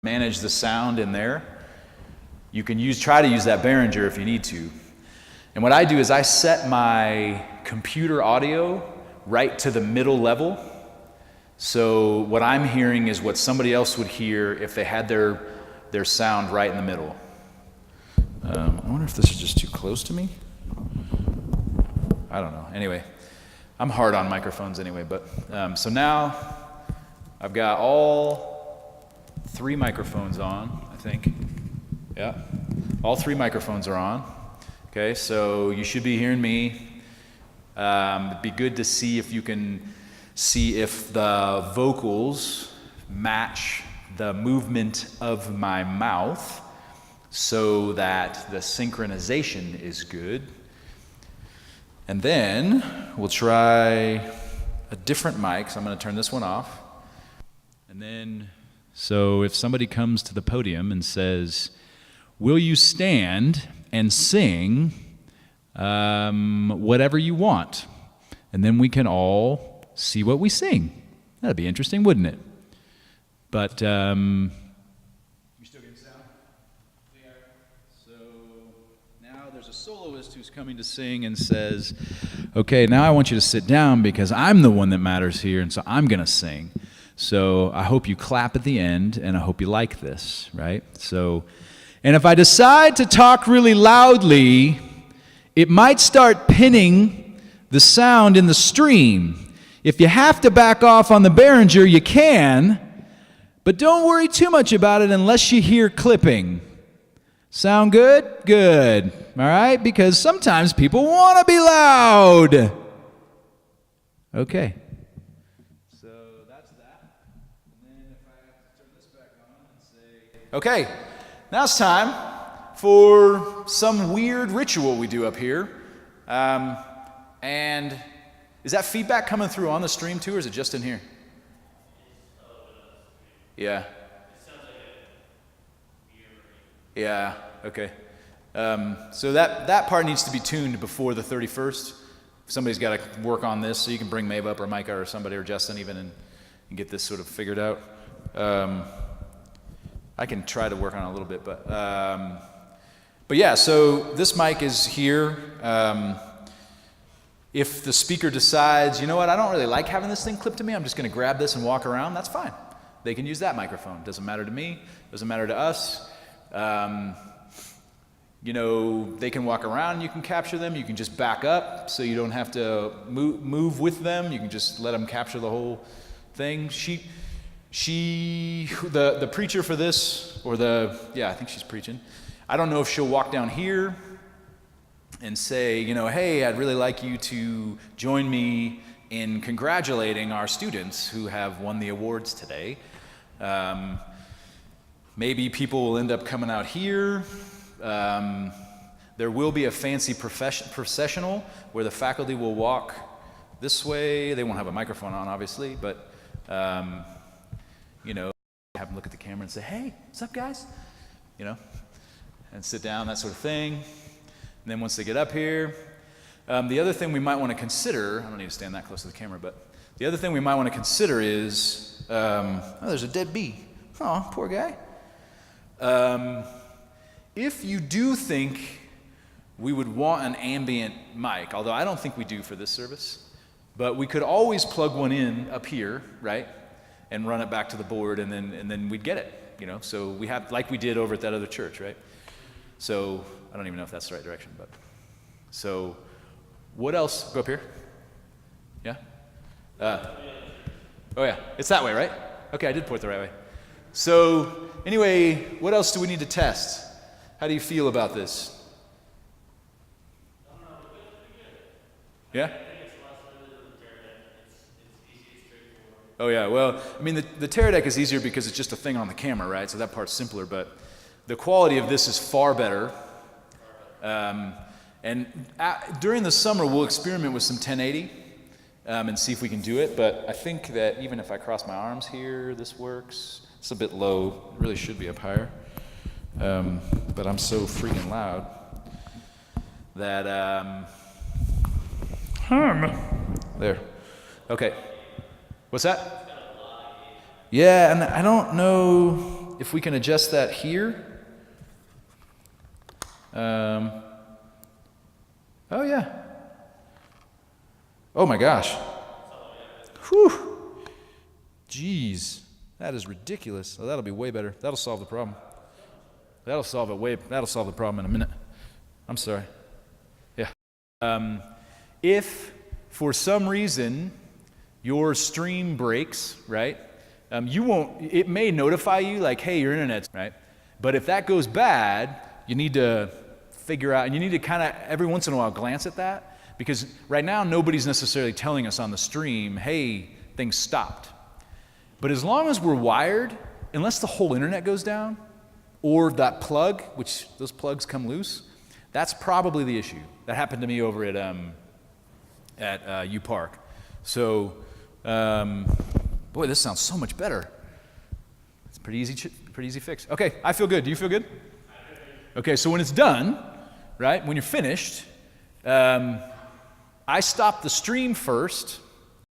manage the sound in there. You can try to use that Behringer if you need to. And what I do is I set my computer audio right to the middle level. So what I'm hearing is what somebody else would hear if they had their sound right in the middle. I wonder if this is just too close to me. I don't know. Anyway, I'm hard on microphones anyway. But so now I've got all 3 microphones on, I think. Yeah, all 3 microphones are on. Okay, so you should be hearing me. It'd be good to see if you can see if the vocals match the movement of my mouth so that the synchronization is good. And then we'll try a different mic. So I'm going to turn this one off. And then, so if somebody comes to the podium and says, "Will you stand and sing whatever you want?" And then we can all see what we sing. That'd be interesting, wouldn't it? But you still getting sound? Yeah. So now there's a soloist who's coming to sing and says, "Okay, now I want you to sit down because I'm the one that matters here, and so I'm going to sing. So I hope you clap at the end, and I hope you like this," right? So, and if I decide to talk really loudly, it might start pinning the sound in the stream. If you have to back off on the Behringer, you can, but don't worry too much about it unless you hear clipping. Sound good? Good. All right? Because sometimes people want to be loud. Okay. So that's that. And then if I have to turn this back on and say, okay, now it's time for some weird ritual we do up here. And is that feedback coming through on the stream too, or is it just in here? Yeah. Yeah, okay. So that part needs to be tuned before the 31st. Somebody's got to work on this, so you can bring Maeve up or Micah or somebody or Justin even and get this sort of figured out. I can try to work on it a little bit, but yeah, so this mic is here. If the speaker decides, you know what, I don't really like having this thing clipped to me, I'm just going to grab this and walk around, that's fine. They can use that microphone. Doesn't matter to me, doesn't matter to us. You know, they can walk around and you can capture them. You can just back up so you don't have to move with them. You can just let them capture the whole thing. The preacher for this, or I think she's preaching. I don't know if she'll walk down here and say, you know, "Hey, I'd really like you to join me in congratulating our students who have won the awards today." Maybe people will end up coming out here. There will be a fancy processional where the faculty will walk this way. They won't have a microphone on, obviously, but you know, have them look at the camera and say, "Hey, what's up, guys?" You know, and sit down, that sort of thing. And then once they get up here, the other thing we might want to consider, I don't need to stand that close to the camera, but the other thing we might want to consider is, there's a dead bee. Oh, poor guy. If you do think we would want an ambient mic, although I don't think we do for this service, but we could always plug one in up here, right, and run it back to the board, and then we'd get it, you know. So we have, like we did over at that other church, right? So I don't even know if that's the right direction, but so what else? Go up here. Yeah. Oh yeah, it's that way, right? Okay, I did point the right way. So anyway, what else do we need to test? How do you feel about this? Yeah? Oh yeah, well, I mean the Teradek is easier because it's just a thing on the camera, right? So that part's simpler, but the quality of this is far better. During the summer, we'll experiment with some 1080 and see if we can do it, but I think that even if I cross my arms here, this works. It's a bit low, it really should be up higher. But I'm so freaking loud that, there. Okay. What's that? Yeah, and I don't know if we can adjust that here. Oh yeah. Oh my gosh. Whew. Jeez. That is ridiculous. Oh, that'll be way better. That'll solve the problem. That'll solve the problem in a minute. I'm sorry. Yeah. If for some reason your stream breaks, right? It may notify you like, hey, your internet's, right? But if that goes bad, you need to figure out, and you need to kind of every once in a while glance at that, because right now nobody's necessarily telling us on the stream, hey, things stopped. But as long as we're wired, unless the whole internet goes down, or that plug, which those plugs come loose, that's probably the issue. That happened to me over at U Park. So, boy, this sounds so much better. It's a pretty easy fix. Okay, I feel good. Do you feel good? Okay, so when it's done, right, when you're finished, I stop the stream first,